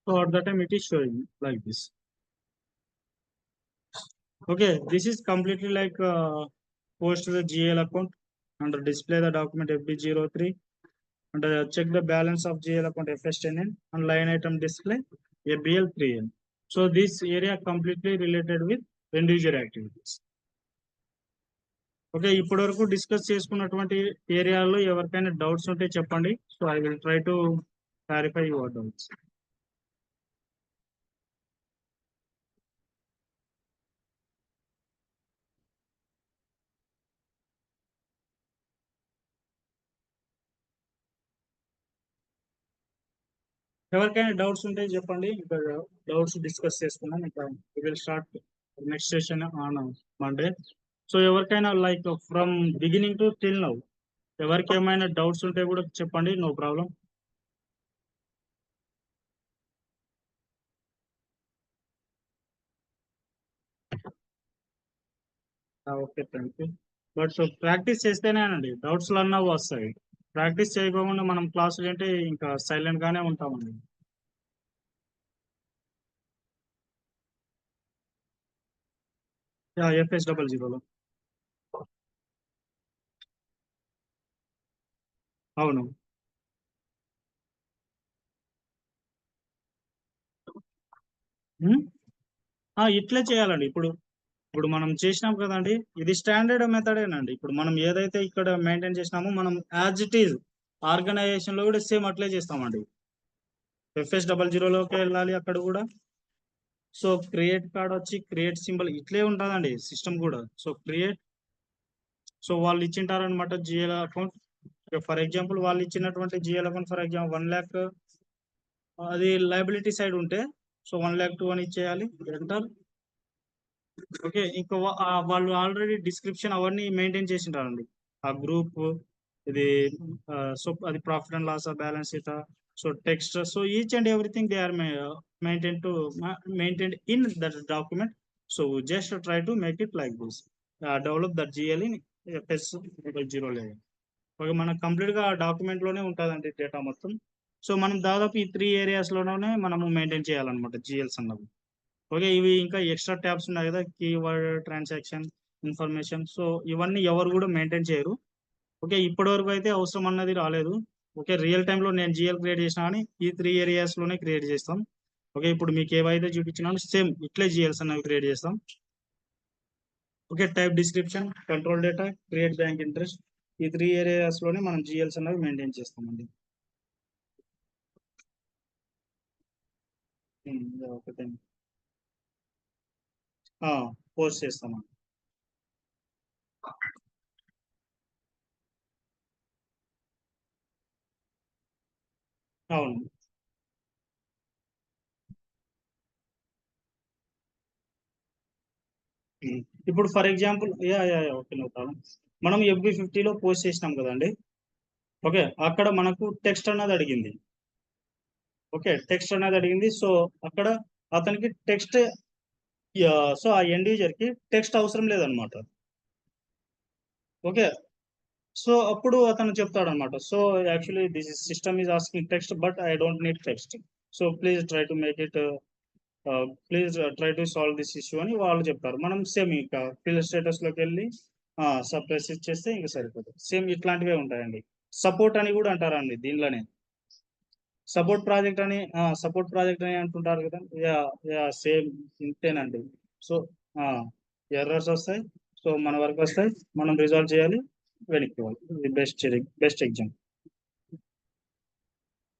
So at that time it is showing like this. Okay, this is completely like post the GL account and display the document FB03, and check the balance of GL account FS10N, and line item display FBL3N. So this area completely related with end user activities. Okay, ఇప్పటి వరకు discuss చేసుకున్నటువంటి ఏరియాలో ఎవరికైనా doubts ఉంటే చెప్పండి. So I will try to clarify your doubts. ఎవరికైనా doubts ఉంటే చెప్పండి. ఇంకా డౌట్స్ డిస్కస్ చేసుకున్నాం. ఇంకా will start next session on Monday. So ఎవరికైనా like from beginning to till now ఎవరికి ఏమైనా డౌట్స్ ఉంటే కూడా చెప్పండి, no problem. Okay, thank you. But so practice చేస్తేనేనండి డౌట్స్ అన్నా వస్తాయి. ప్రాక్టీస్ చేయకుండా మనం క్లాసులు అంటే ఇంకా సైలెంట్ గానే ఉంటామండి. FS00లో. అవును. ఇట్లే చేయాలండి. ఇప్పుడు ఇప్పుడు మనం చేసినాం కదండి, ఇది స్టాండర్డ్ మెథడేనండి. ఇప్పుడు మనం ఏదైతే ఇక్కడ మెయింటైన్ చేసినామో మనం యాజ్ ఇట్ ఈజ్ ఆర్గనైజేషన్ లో కూడా సేమ్ అట్లే చేస్తామండి. FS00లోకి వెళ్ళాలి అక్కడ కూడా. సో క్రియేట్ కార్డ్ వచ్చి క్రియేట్ సింబల్ ఇట్లే ఉంటుందండి సిస్టమ్ కూడా. సో క్రియేట్, సో వాళ్ళు ఇచ్చింటారనమాట జిఎల్ అకౌంట్. ఫర్ ఎగ్జాంపుల్ వాళ్ళు ఇచ్చినటువంటి GL account for example 1 lakh, అది లయబిలిటీ సైడ్ ఉంటే సో 1,02,000 అని ఇచ్చేయాలి. ఎంటర్. ఓకే, ఇంకా వాళ్ళు ఆల్రెడీ డిస్క్రిప్షన్ అవన్నీ మెయింటైన్ చేసింటారండి ఆ గ్రూప్. ఇది సో అది profit and loss, balance sheet, so text, so each and everything they are maintain in that document. So just try to make it like this, develop that GL in FS00 లేదు. Okay, మనకు complete గా document లోనే ఉంటుందండి data మొత్తం. So మనం దాదాపు ఈ 3 areas లోనే మనము మెయింటైన్ చేయాలన్నమాట జిఎల్స్ అన్నవి. ఓకే, ఇవి ఇంకా ఎక్స్ట్రా ట్యాబ్స్ ఉన్నాయి కదా, కీవర్డ్, ట్రాన్సాక్షన్, ఇన్ఫర్మేషన్. సో ఇవన్నీ ఎవరు కూడా మెయింటైన్ చేయరు. ఓకే, ఇప్పటి వరకు అయితే అవసరం అన్నది రాలేదు. ఓకే, రియల్ టైంలో నేను జిఎల్ క్రియేట్ చేసినా కానీ ఈ 3 areas లోనే క్రియేట్ చేస్తాం. ఓకే, ఇప్పుడు మీకు ఏవైతే చూపించినానో సేమ్ ఇట్లే జిఎల్స్ అనేవి క్రియేట్ చేస్తాం. Okay, type description, control data, create bank interest, ఈ 3 areas లోనే మనం జిఎల్స్ అనేవి మెయింటైన్ చేస్తామండి. ఓకే, పోస్ట్ చేస్తామండి. అవును. ఉమ్. ఇప్పుడు for example, okay, no problem. మనం FB50లో పోస్ట్ చేసినాం కదండి. ఓకే, అక్కడ మనకు టెక్స్ట్ అన్నది అడిగింది. ఓకే, టెక్స్ట్ అనేది అడిగింది. సో అక్కడ అతనికి టెక్స్ట్, సో ఆ ఎండ్ యూజర్ కి టెక్స్ట్ అవసరం లేదనమాట. ఓకే, సో అప్పుడు అతను చెప్తాడు అనమాట. So actually this system is asking text but I don't need text. So please try to make it, please try to solve this issue అని వాళ్ళు చెప్తారు. మనం సేమ్ ఇంకా ఫిల్ స్టేటస్ లోకి వెళ్ళి సప్రెస్ ఇచ్చేస్తే ఇంకా సరిపోతుంది. సేమ్ ఇట్లాంటివే ఉంటాయండి. సపోర్ట్ అని కూడా అంటారండి దీనిలోనే. సపోర్ట్ ప్రాజెక్ట్ అని అంటుంటారు కదా. యా, యా, సేమ్ ఇంతేనండి. సో ఎర్రర్స్ వస్తాయి. సో మన వరకు వస్తాయి, మనం రిజాల్వ్ చేయాలి, వెనక్కి ఇవ్వాలి. ఇది బెస్ట్ ఎగ్జామ్.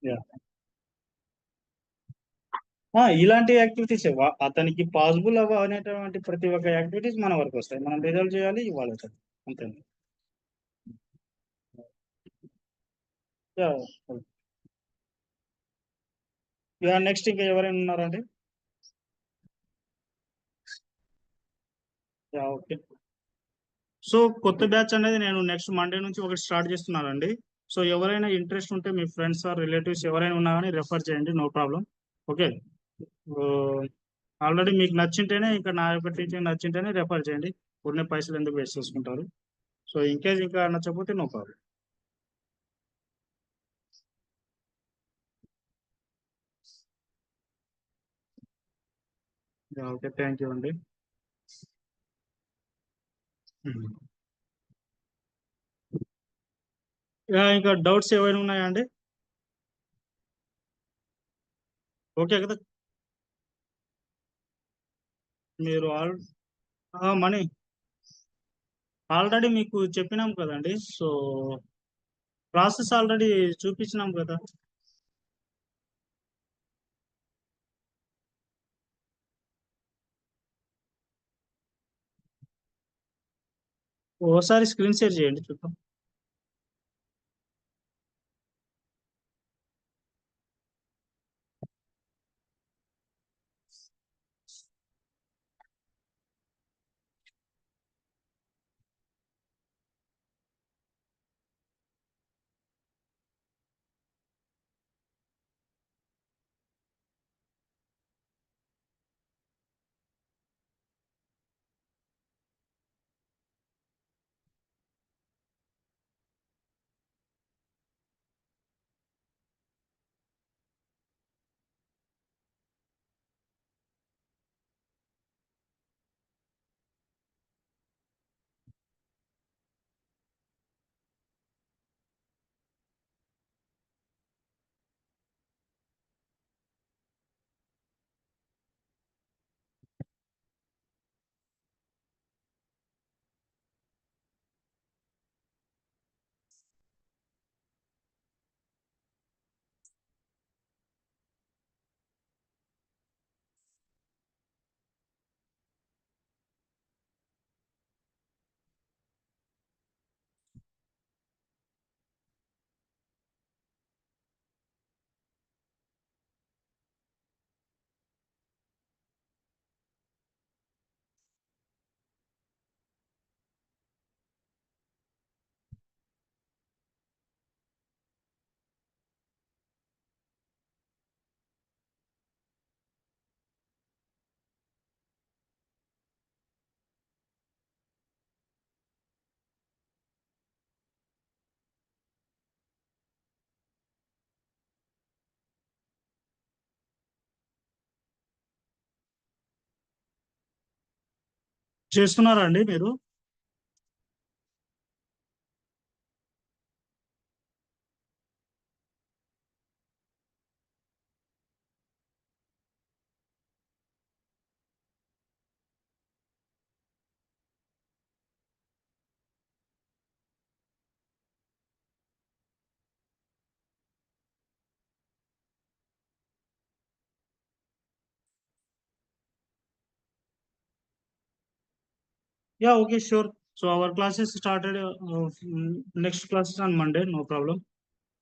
యా, ఇలాంటి యాక్టివిటీస్ అతనికి పాసిబుల్ అనేటువంటి ప్రతి ఒక్క యాక్టివిటీస్ మన వరకు వస్తాయి, మనం రిజాల్వ్ చేయాలి, ఇవ్వాలి అతను. అంతే. యా, యా, నెక్స్ట్ ఇంకా ఎవరైనా ఉన్నారండి? Yeah, okay. సో కొత్త బ్యాచ్ అనేది నేను నెక్స్ట్ మండే నుంచి ఒకటి స్టార్ట్ చేస్తున్నానండి. సో ఎవరైనా ఇంట్రెస్ట్ ఉంటే మీ ఫ్రెండ్స్ ఆర్ రిలేటివ్స్ ఎవరైనా ఉన్నా కానీ రెఫర్ చేయండి, నో ప్రాబ్లం. ఓకే, ఆల్రెడీ మీకు నచ్చింటేనే, ఇంకా నా యొక్క టీచింగ్ నచ్చింటేనే రెఫర్ చేయండి. కొన్ని పైసలు ఎందుకు వేస్ట్ చేసుకుంటారు. సో ఇన్ కేస్ ఇంకా నచ్చకపోతే no problem. Okay, thank you అండి. Mhm. ఇంకా డౌట్స్ ఏమైనా ఉన్నాయా అండి? ఓకే కదా. మీరు మనీ ఆల్రెడీ మీకు చెప్పినాం కదండి. సో ప్రాసెస్ ఆల్రెడీ చూపించినాం కదా. ఓసారి స్క్రీన్ షేర్ చేయండి చూద్దాం. చేస్తున్నారా అండి మీరు? Yeah, okay, sure. So our classes started next classes on Monday, no problem.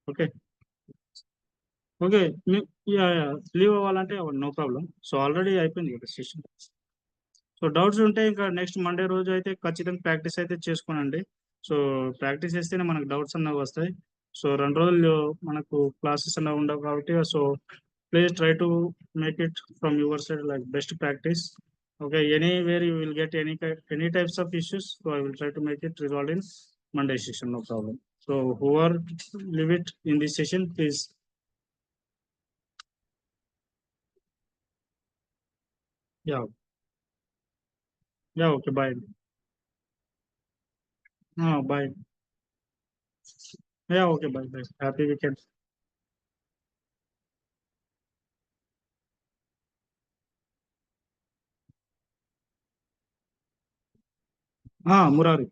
Okay. Okay. Yeah! Yeah! Leave అవ్వాలంటే అవ్వండి. No problem. సో, ఆల్రెడీ అయిపోయింది కదా సెషన్. సో, డౌట్స్ ఉంటే ఇంకా నెక్స్ట్ మండే రోజు అయితే ఖచ్చితంగా ప్రాక్టీస్ అయితే చేసుకోనండి. సో, ప్రాక్టీస్ చేస్తేనే మనకు డౌట్స్ అన్నవి వస్తాయి. సో, 2 రోజులు మనకు క్లాసెస్ అనేవి ఉండవు కాబట్టి so, please try to make it from your side like best practice. Okay. Anywhere you will get any types of issues. So, I will try to make it resolved in Monday session. No problem. So, whoever leave it in this session please. Yeah! Yeah! Okay. Bye. Bye. Yeah! Okay. Bye. Bye. Happy weekend. Murari.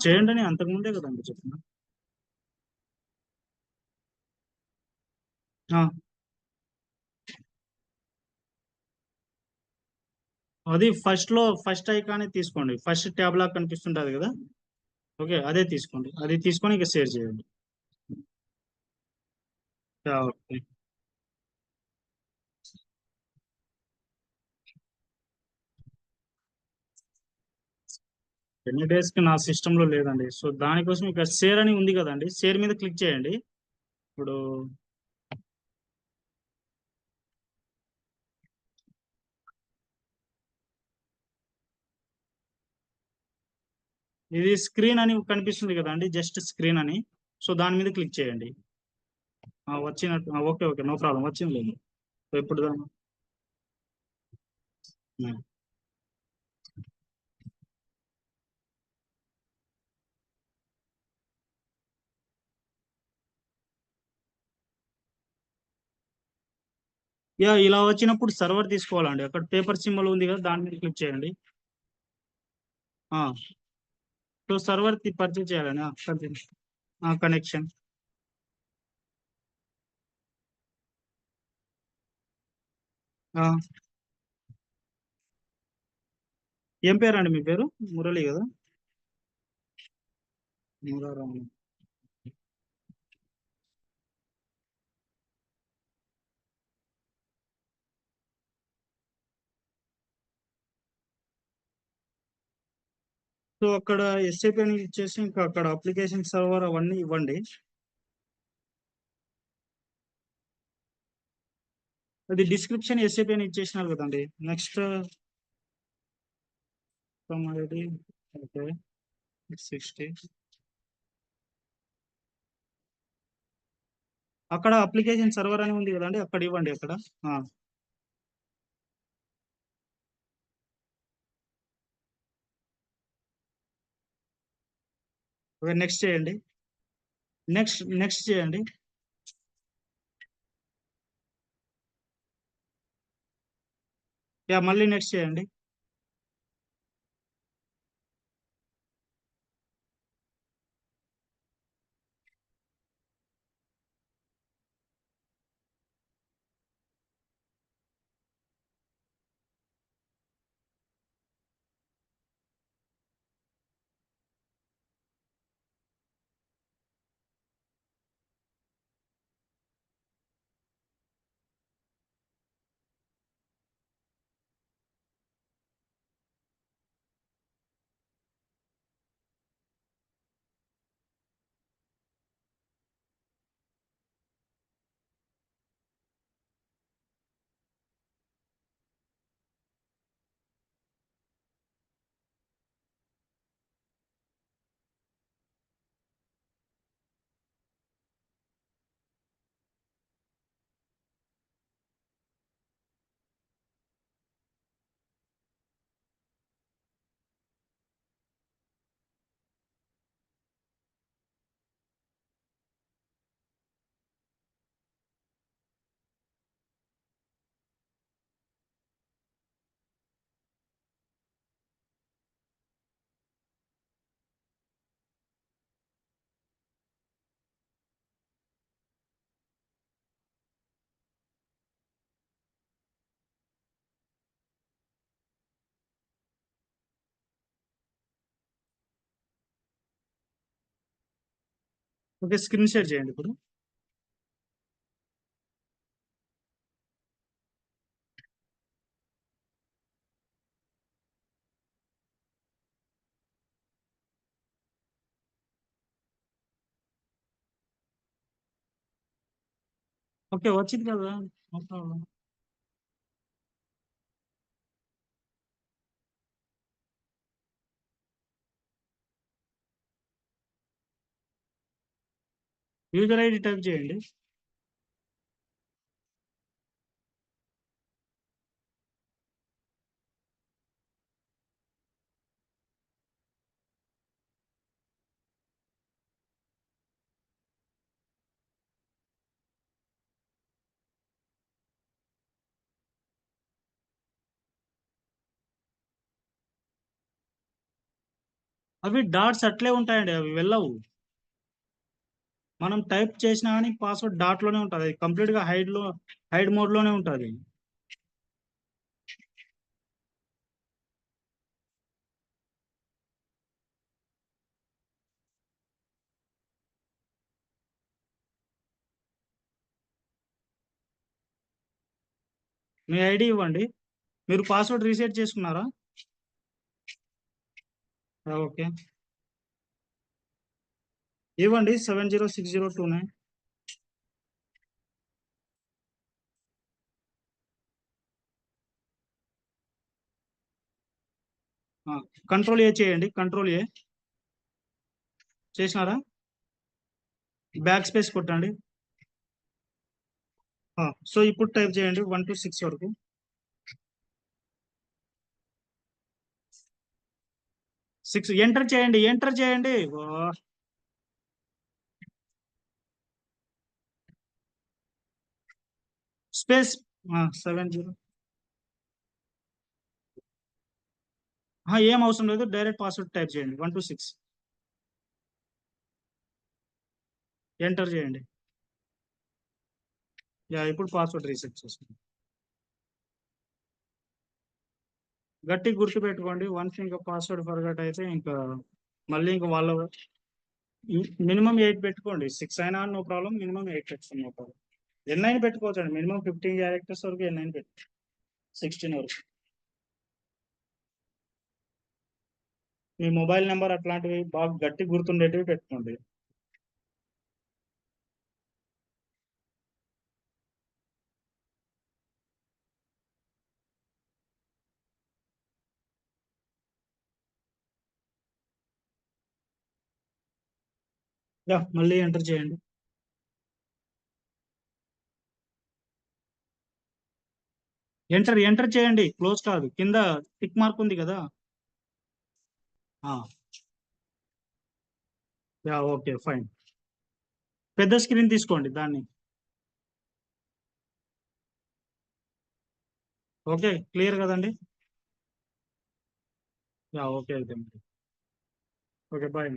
చేయండని అంతకుముందే కదండీ చెప్పిన. ఆ! అది first ఐకానే తీసుకోండి. First tab లాగా కనిపిస్తుంటది గదా! Okay. అదే తీసుకోండి. అది తీసుకొని ఇక షేర్ చేయండి. యాహ్! ఓకే. ఎన్ని డేస్‌కి నా సిస్టమ్‌లో లేదండి. సో, దానికోసం ఇక్కడ షేర్ అని ఉంది గదండీ! షేర్ మీద క్లిక్ చేయండి. ఇప్పుడు ఇది స్క్రీన్ అని కనిపిస్తుంది గదండీ! జస్ట్ స్క్రీన్ అని. సో, దాని మీద క్లిక్ చేయండి. వచ్చినట్టు ఓకే. ఓకే. నో ప్రాబ్లమ్ వచ్చిందిలెండి. సో, ఇప్పుడు హ్మ్. యాహ్! ఇలా వచ్చినప్పుడు సర్వర్ తీసుకోవాలండి. అక్కడ పేపర్ సింబల్ ఉంది గదా! దాని మీద క్లిక్ చేయండి. ఆ! సో, సర్వర్‌కి పర్చేజ్ చేయాలని కంటిన్యూ. కనెక్షన్. ఆ! ఏం పేరండి మీ పేరు? మురళి గదా! మురారాము. సో, అక్కడ ఎస్‌ఏపీ అని ఇచ్చేసి ఇంకా అక్కడ అప్లికేషన్ సర్వర్ అవన్నీ ఇవ్వండి. అది డిస్క్రిప్షన్ ఎస్‌ఏపీ అని ఇచ్చేసినారు గదండీ! Next from ID okay. 60 అక్కడ అప్లికేషన్ సర్వర్ అని ఉంది గదండీ! అక్కడ ఇవ్వండి అక్కడ. ఆ! ఓకే. నెక్స్ట్ చేయండి. నెక్స్ట్ చేయండి. యాహ్! మళ్ళీ నెక్స్ట్ చేయండి. ఓకే, స్క్రీన్ షేర్ చేయండి ఇప్పుడు. ఓకే, వచ్చింది కదా, no problem. User ID type చేయండి. అవి డాట్స్ అట్లే ఉంటాయండి, అవి వెళ్ళవు. మనం టైప్ చేసినా కానీ పాస్వర్డ్ డాట్ లోనే ఉంటుంది, కంప్లీట్ గా హైడ్ మోడ్ లోనే ఉంటుంది. మీ ఐడి ఇవ్వండి. మీరు పాస్వర్డ్ రీసెట్ చేసుకున్నారా? ఓకే, ఇవ్వండి 706029. కంట్రోల్ ఏ చేయండి, కంట్రోల్ ఏ చేసినారా? బ్యాక్ స్పేస్ కొట్టండి. సో ఇప్పుడు టైప్ చేయండి 1 to 6 వరకు. 6 ఎంటర్ చేయండి, ఎంటర్ చేయండి. స్పేస్ 70. ఏం అవసరం లేదు, డైరెక్ట్ పాస్వర్డ్ టైప్ చేయండి 1 to 6. ఎంటర్ చేయండి. ఇప్పుడు పాస్వర్డ్ రీసెట్ చేసుకోండి. గట్టి గుర్తు పెట్టుకోండి, వన్స్ ఇంకా పాస్వర్డ్ ఫర్గట్ అయితే ఇంకా మళ్ళీ ఇంకా వాళ్ళ మినిమం 8 పెట్టుకోండి. 6 అయినా నో ప్రాబ్లం, మినిమం 8 పెట్టుకోండి, నో ప్రాబ్లం. ఎన్నైనా పెట్టుకోవచ్చండి, మినిమం 15 క్యారెక్టర్స్ వరకు ఎన్నైనా పెట్టు, 16 వరకు. మీ మొబైల్ నెంబర్ అట్లాంటివి బాగా గట్టి గుర్తుండేటివి పెట్టుకోండి. మళ్ళీ ఎంటర్ చేయండి. ఎంటర్ చేయండి, క్లోజ్ కాదు, కింద టిక్ మార్క్ ఉంది కదా. Okay fine. పెద్ద స్క్రీన్ తీసుకోండి దాన్ని. ఓకే, క్లియర్ కదండి. ఓకే అయితే. Okay bye.